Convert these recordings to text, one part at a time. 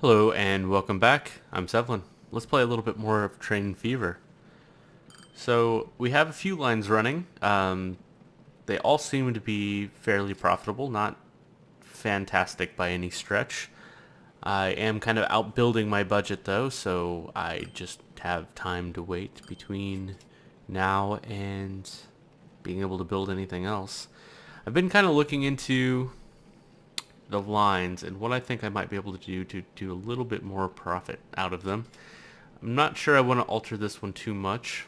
Hello and welcome back. I'm Sevlin. Let's play a little bit more of Train Fever. So we have a few lines running. They all seem to be fairly profitable, not fantastic by any stretch. I am kind of outbuilding my budget though, so I just have time to wait between now and being able to build anything else. I've been kind of looking into the lines and what I think I might be able to do a little bit more profit out of them. I'm not sure I want to alter this one too much.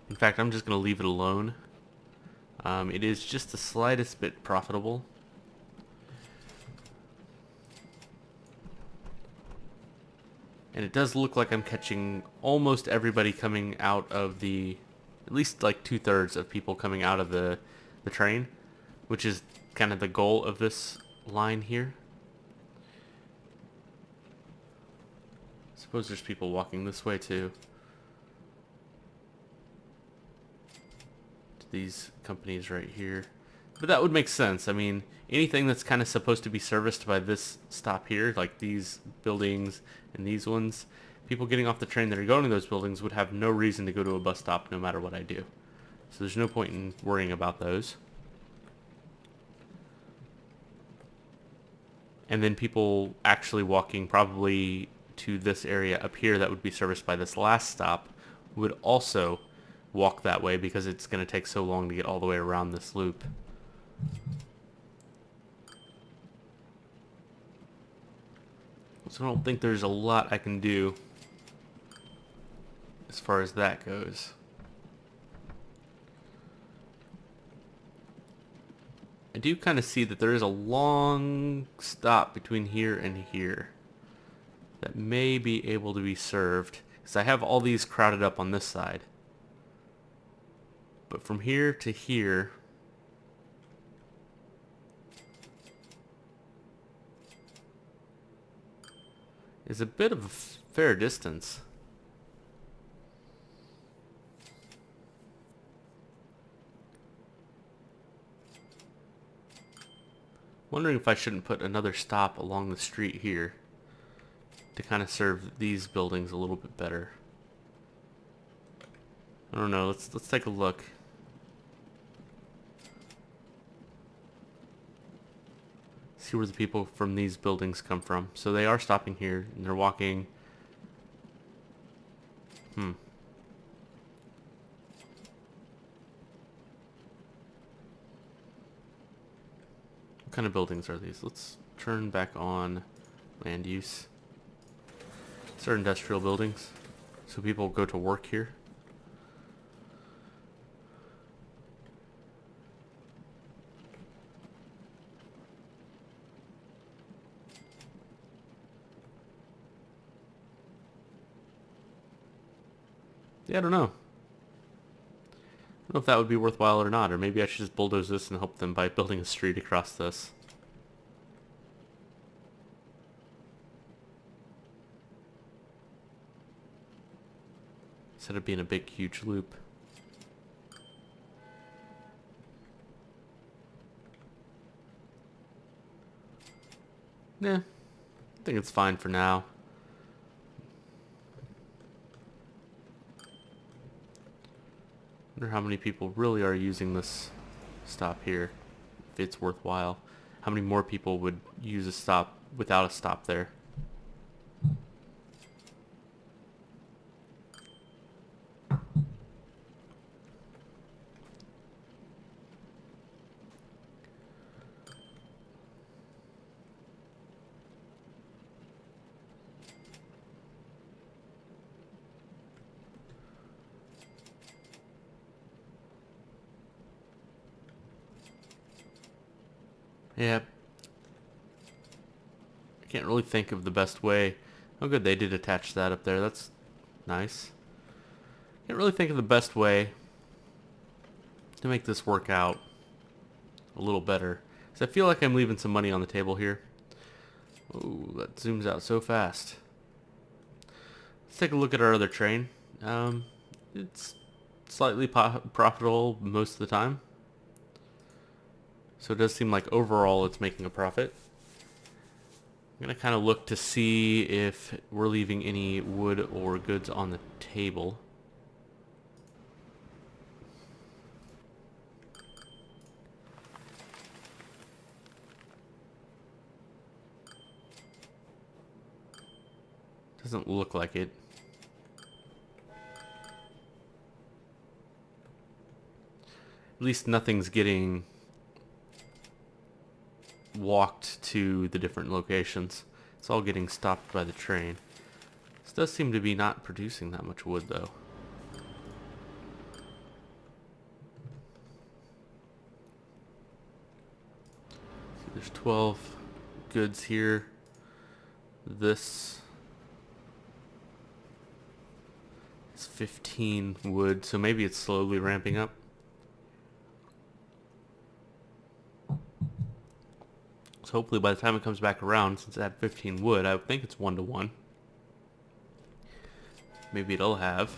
In fact, I'm just going to leave it alone. It is just the slightest bit profitable. And it does look like I'm catching almost everybody coming out of at least like 2/3 of people coming out of the train, which is kind of the goal of this line here. Suppose there's people walking this way too. To these companies right here. But that would make sense. I mean, anything that's kind of supposed to be serviced by this stop here, like these buildings and these ones, people getting off the train that are going to those buildings would have no reason to go to a bus stop no matter what I do. So there's no point in worrying about those. And then people actually walking probably to this area up here that would be serviced by this last stop would also walk that way because it's going to take so long to get all the way around this loop. So I don't think there's a lot I can do as far as that goes. I do kind of see that there is a long stop between here and here that may be able to be served because I have all these crowded up on this side. But from here to here is a bit of a fair distance. Wondering if I shouldn't put another stop along the street here to kind of serve these buildings a little bit better. I don't know. Let's take a look. See where the people from these buildings come from. So they are stopping here and they're walking. What kind of buildings are these? Let's turn back on land use. These are industrial buildings. So people go to work here. Yeah, I don't know. I don't know if that would be worthwhile or not, or maybe I should just bulldoze this and help them by building a street across this. Instead of being a big, huge loop. Yeah, I think it's fine for now. Wonder how many people really are using this stop here, if it's worthwhile. How many more people would use a stop without a stop there? Yeah, I can't really think of the best way. Oh good, they did attach that up there. That's nice. Can't really think of the best way to make this work out a little better. Because I feel like I'm leaving some money on the table here. Oh, that zooms out so fast. Let's take a look at our other train. It's slightly profitable most of the time. So it does seem like overall it's making a profit. I'm going to kind of look to see if we're leaving any wood or goods on the table. Doesn't look like it. At least nothing's getting walked to the different locations. It's all getting stopped by the train. This does seem to be not producing that much wood, though. See, there's 12 goods here. This is 15 wood, so maybe it's slowly ramping up. So hopefully by the time it comes back around, since it had 15 wood, I think it's 1-to-1. Maybe it'll have.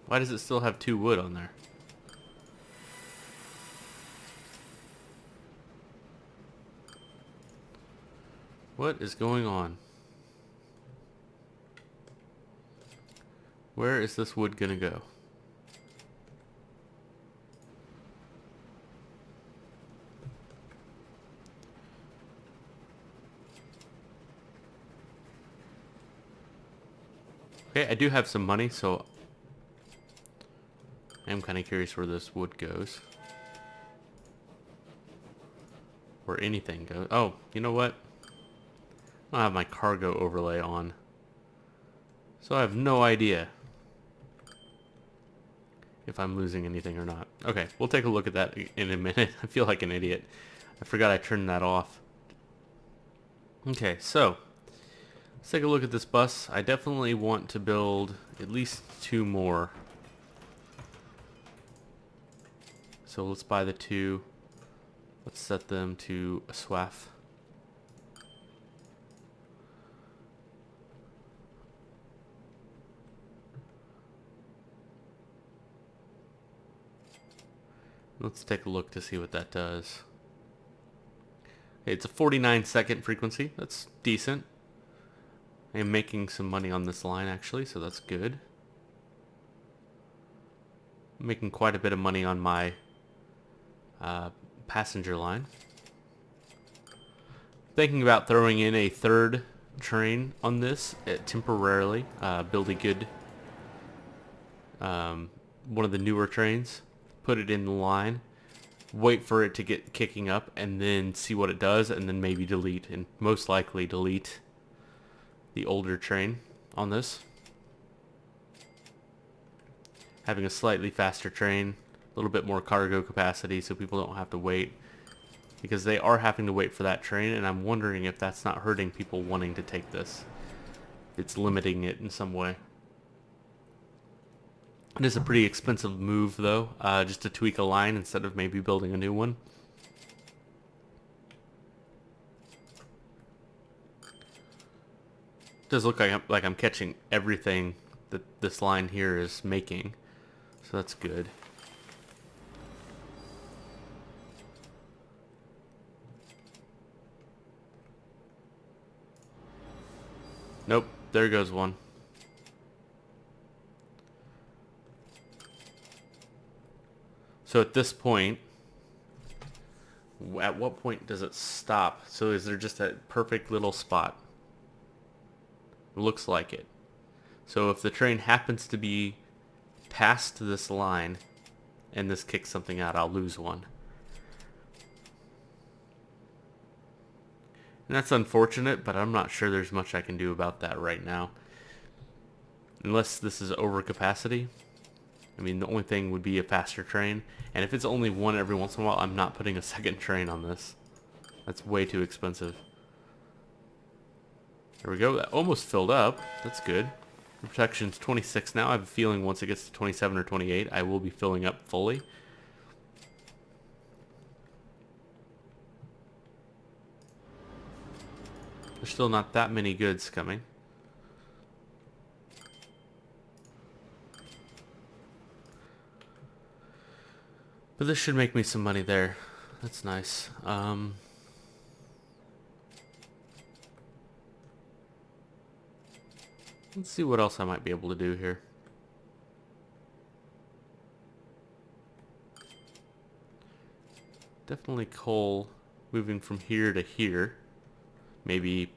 Why does it still have 2 wood on there? What is going on? Where is this wood gonna go? Okay, I do have some money, so I'm kind of curious where this wood goes. Where anything goes. Oh, you know what? I don't have my cargo overlay on. So I have no idea if I'm losing anything or not. Okay, we'll take a look at that in a minute. I feel like an idiot. I forgot I turned that off. Okay, so let's take a look at this bus. I definitely want to build at least 2 more. So let's buy the 2. Let's set them to a SWAF. Let's take a look to see what that does. Okay, it's a 49-second frequency. That's decent. I am making some money on this line actually, so that's good. I'm making quite a bit of money on my passenger line. Thinking about throwing in a 3rd train on this temporarily. Build a good one of the newer trains. Put it in the line, wait for it to get kicking up, and then see what it does, and then maybe delete, and most likely delete the older train on this. Having a slightly faster train, a little bit more cargo capacity so people don't have to wait, because they are having to wait for that train, and I'm wondering if that's not hurting people wanting to take this. It's limiting it in some way. It is a pretty expensive move, though, just to tweak a line instead of maybe building a new one. It does look like I'm catching everything that this line here is making, so that's good. Nope, there goes one. So at this point, at what point does it stop? So is there just a perfect little spot? It looks like it. So if the train happens to be past this line and this kicks something out, I'll lose one. And that's unfortunate, but I'm not sure there's much I can do about that right now. Unless this is over capacity. I mean, the only thing would be a faster train. And if it's only one every once in a while, I'm not putting a 2nd train on this. That's way too expensive. There we go. That almost filled up. That's good. Protection's 26 now. I have a feeling once it gets to 27 or 28, I will be filling up fully. There's still not that many goods coming. But this should make me some money there. That's nice. Let's see what else I might be able to do here. Definitely coal moving from here to here. Maybe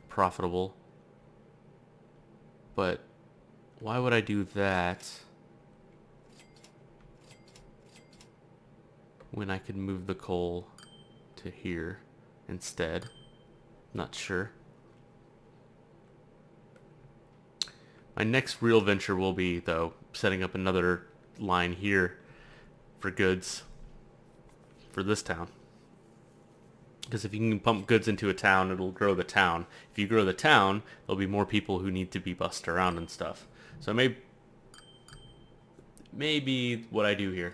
profitable. But why would I do that when I could move the coal to here instead? Not sure. My next real venture will be, though, setting up another line here for goods for this town. Because if you can pump goods into a town, it'll grow the town. If you grow the town, there'll be more people who need to be bussed around and stuff. So maybe what I do here.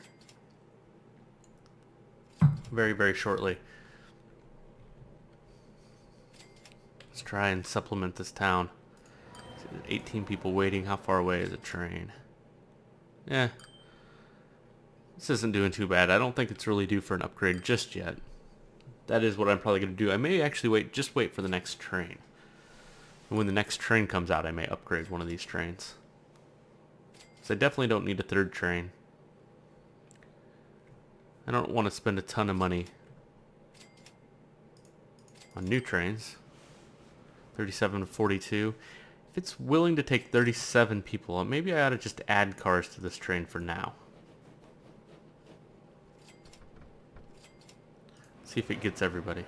Very, very shortly. Let's try and supplement this town. 18 people waiting. How far away is a train? Yeah. This isn't doing too bad. I don't think it's really due for an upgrade just yet. That is what I'm probably going to do. I may actually just wait for the next train. And when the next train comes out, I may upgrade one of these trains. So I definitely don't need a third train. I don't want to spend a ton of money on new trains. 37 to 42. If it's willing to take 37 people, maybe I ought to just add cars to this train for now. See if it gets everybody.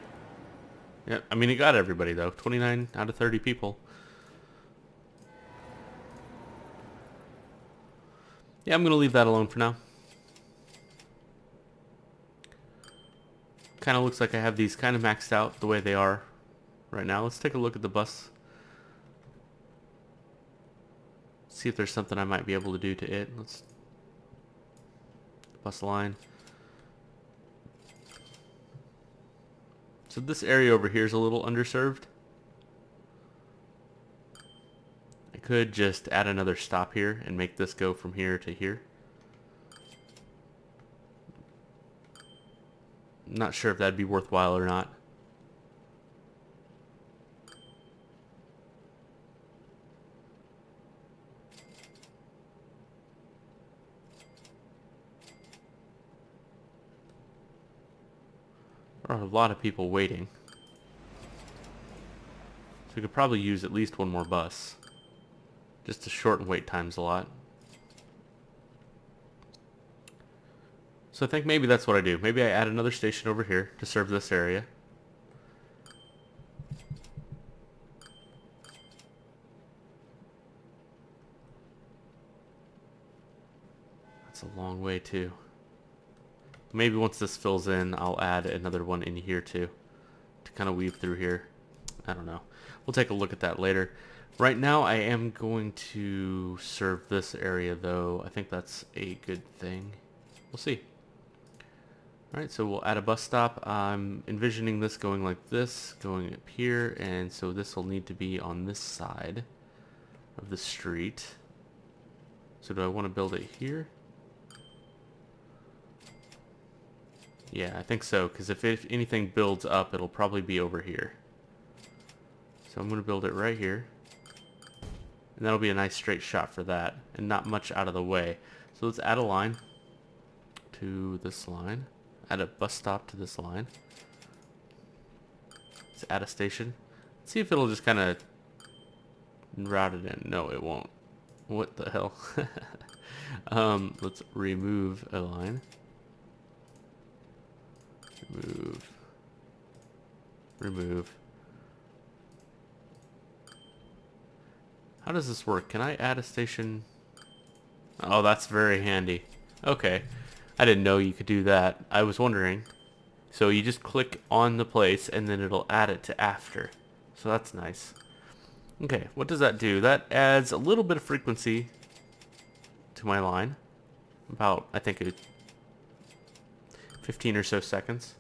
Yeah, I mean, it got everybody, though. 29 out of 30 people. Yeah, I'm going to leave that alone for now. Kind of looks like I have these kind of maxed out the way they are right now. Let's take a look at the bus. See if there's something I might be able to do to it. Let's bus line. So this area over here is a little underserved. I could just add another stop here and make this go from here to here. Not sure if that'd be worthwhile or not. There are a lot of people waiting. So we could probably use at least one more bus. Just to shorten wait times a lot. So I think maybe that's what I do. Maybe I add another station over here to serve this area. That's a long way too. Maybe once this fills in, I'll add another one in here too, to kind of weave through here. I don't know. We'll take a look at that later. Right now, I am going to serve this area, though. I think that's a good thing. We'll see. Alright, so we'll add a bus stop. I'm envisioning this going like this, going up here, and so this will need to be on this side of the street. So do I want to build it here? Yeah, I think so, because if anything builds up, it'll probably be over here. So I'm going to build it right here. And that'll be a nice straight shot for that, and not much out of the way. So let's add a line to this line. Add a bus stop to this line. Let's add a station. Let's see if it'll just kind of route it in. No, it won't. What the hell? Let's remove a line. Remove. How does this work? Can I add a station? Oh, that's very handy. Okay. I didn't know you could do that. I was wondering. So you just click on the place and then it'll add it to after. So that's nice. Okay, what does that do? That adds a little bit of frequency to my line. About, I think, 15 or so seconds.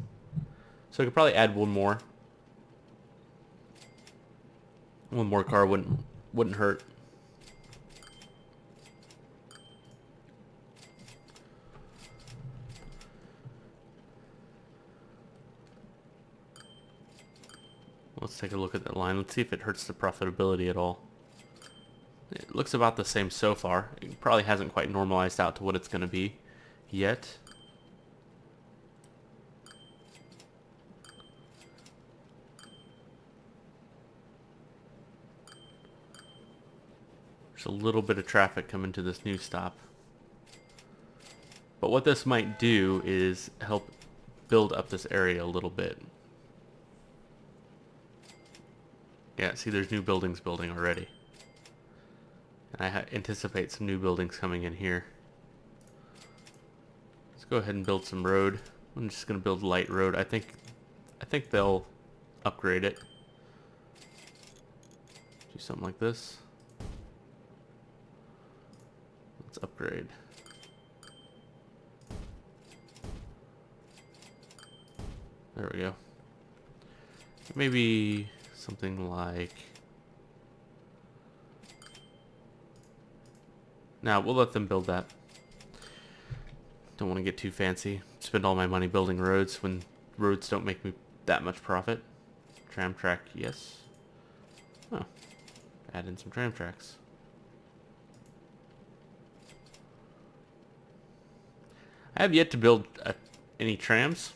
So I could probably add one more. One more car wouldn't hurt. Let's take a look at that line. Let's see if it hurts the profitability at all. It looks about the same so far. It probably hasn't quite normalized out to what it's going to be yet. There's a little bit of traffic coming to this new stop. But what this might do is help build up this area a little bit. Yeah, see, there's new buildings building already. And I anticipate some new buildings coming in here. Let's go ahead and build some road. I'm just going to build light road. I think they'll upgrade it. Do something like this. Let's upgrade. There we go. Maybe something like... Now, we'll let them build that. Don't want to get too fancy. Spend all my money building roads when roads don't make me that much profit. Tram track, yes. Oh, add in some tram tracks. I have yet to build any trams.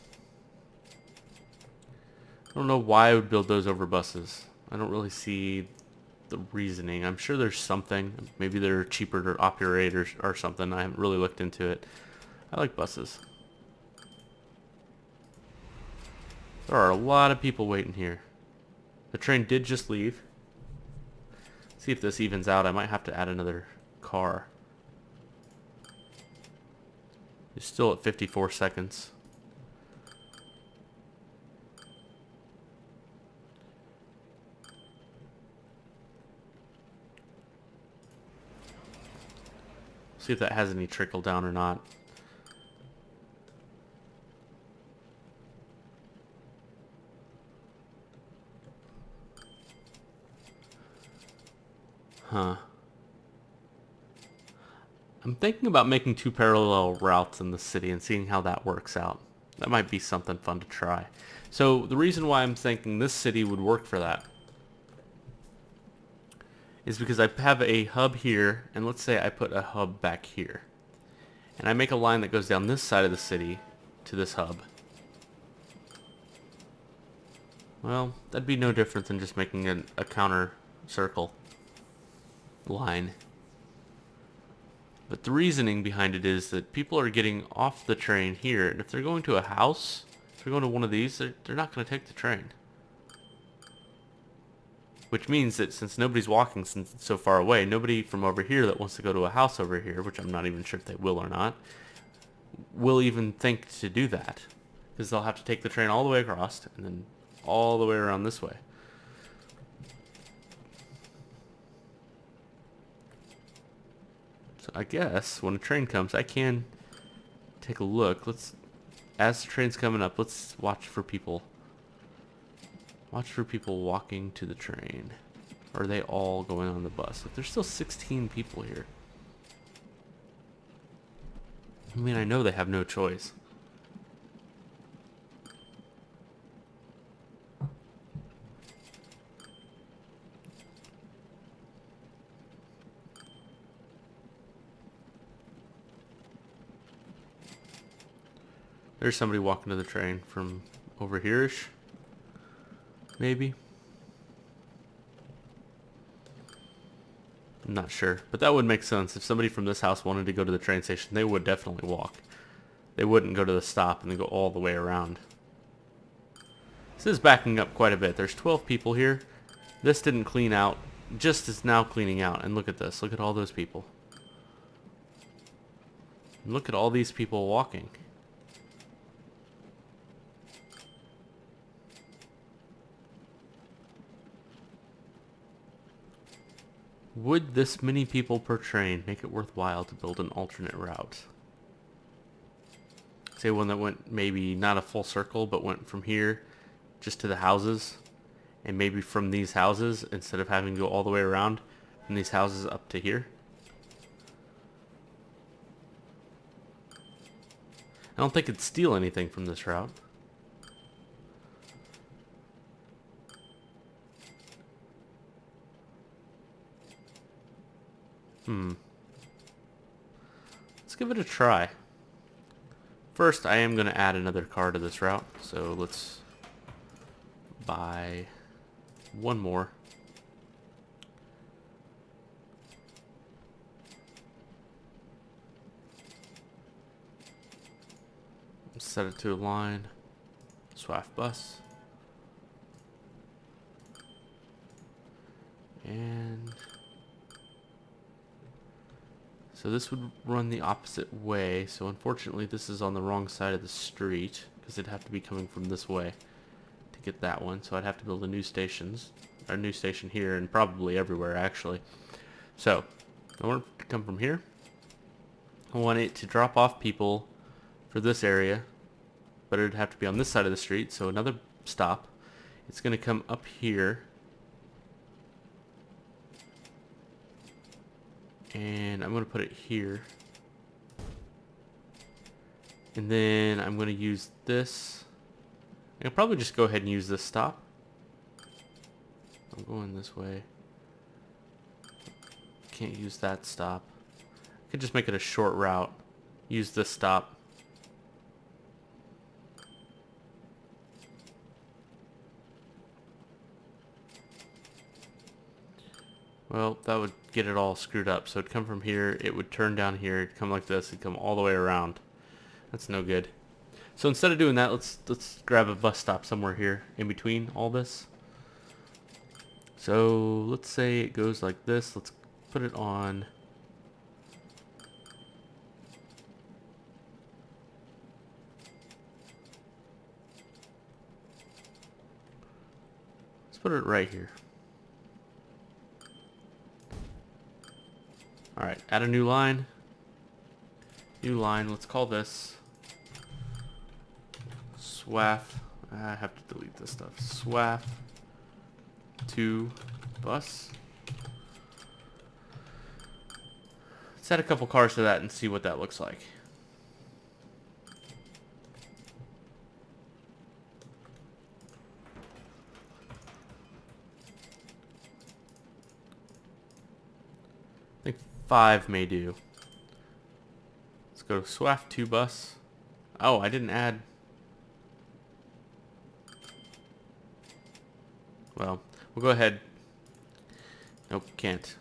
I don't know why I would build those over buses. I don't really see the reasoning. I'm sure there's something. Maybe they're cheaper to operate or something. I haven't really looked into it. I like buses. There are a lot of people waiting here. The train did just leave. See if this evens out. I might have to add another car. It's still at 54 seconds. See if that has any trickle down or not. Huh. I'm thinking about making 2 parallel routes in the city and seeing how that works out. That might be something fun to try. So the reason why I'm thinking this city would work for that is because I have a hub here, and let's say I put a hub back here. And I make a line that goes down this side of the city to this hub. Well, that'd be no different than just making a counter circle line. But the reasoning behind it is that people are getting off the train here, and if they're going to a house, if they're going to one of these, they're not going to take the train. Which means that since nobody's walking since it's so far away, nobody from over here that wants to go to a house over here, which I'm not even sure if they will or not, will even think to do that. Because they'll have to take the train all the way across and then all the way around this way. So I guess when a train comes, I can take a look. As the train's coming up, let's watch for people. Watch for people walking to the train. Or are they all going on the bus? Look, there's still 16 people here. I mean, I know they have no choice. There's somebody walking to the train from over here-ish. Maybe. I'm not sure, but that would make sense. If somebody from this house wanted to go to the train station, they would definitely walk. They wouldn't go to the stop and then go all the way around. This is backing up quite a bit. There's 12 people here. This didn't clean out, just is now cleaning out. And look at this. Look at all those people. And look at all these people walking. Would this many people per train make it worthwhile to build an alternate route? Say one that went maybe not a full circle, but went from here just to the houses, and maybe from these houses, instead of having to go all the way around, from these houses up to here? I don't think it'd steal anything from this route. Let's give it a try. First, I am going to add another car to this route, so let's buy one more. Set it to a line. SWAF bus. And so this would run the opposite way. So unfortunately this is on the wrong side of the street, because it'd have to be coming from this way to get that one. So I'd have to build a new station here, and probably everywhere actually. So I want it to come from here. I want it to drop off people for this area, but it'd have to be on this side of the street. So another stop. It's going to come up here. And I'm going to put it here. And then I'm going to use this. I'll probably just go ahead and use this stop. I'm going this way. Can't use that stop. I could just make it a short route. Use this stop. Well, that would get it all screwed up. So it'd come from here, it would turn down here, it'd come like this, it'd come all the way around. That's no good. So instead of doing that, let's grab a bus stop somewhere here in between all this. So let's say it goes like this. Let's put it on. Let's put it right here. Alright, add a new line. New line, let's call this SWAF. I have to delete this stuff. SWAF to bus. Let's add a couple cars to that and see what that looks like. I think 5 may do. Let's go to SWAF 2 bus. Oh, I didn't add. Well, we'll go ahead. Nope, can't.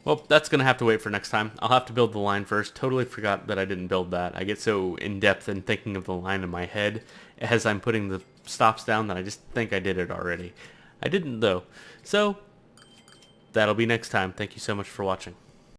Well, that's going to have to wait for next time. I'll have to build the line first. Totally forgot that I didn't build that. I get so in-depth in thinking of the line in my head as I'm putting the stops down that I just think I did it already. I didn't, though. So that'll be next time. Thank you so much for watching.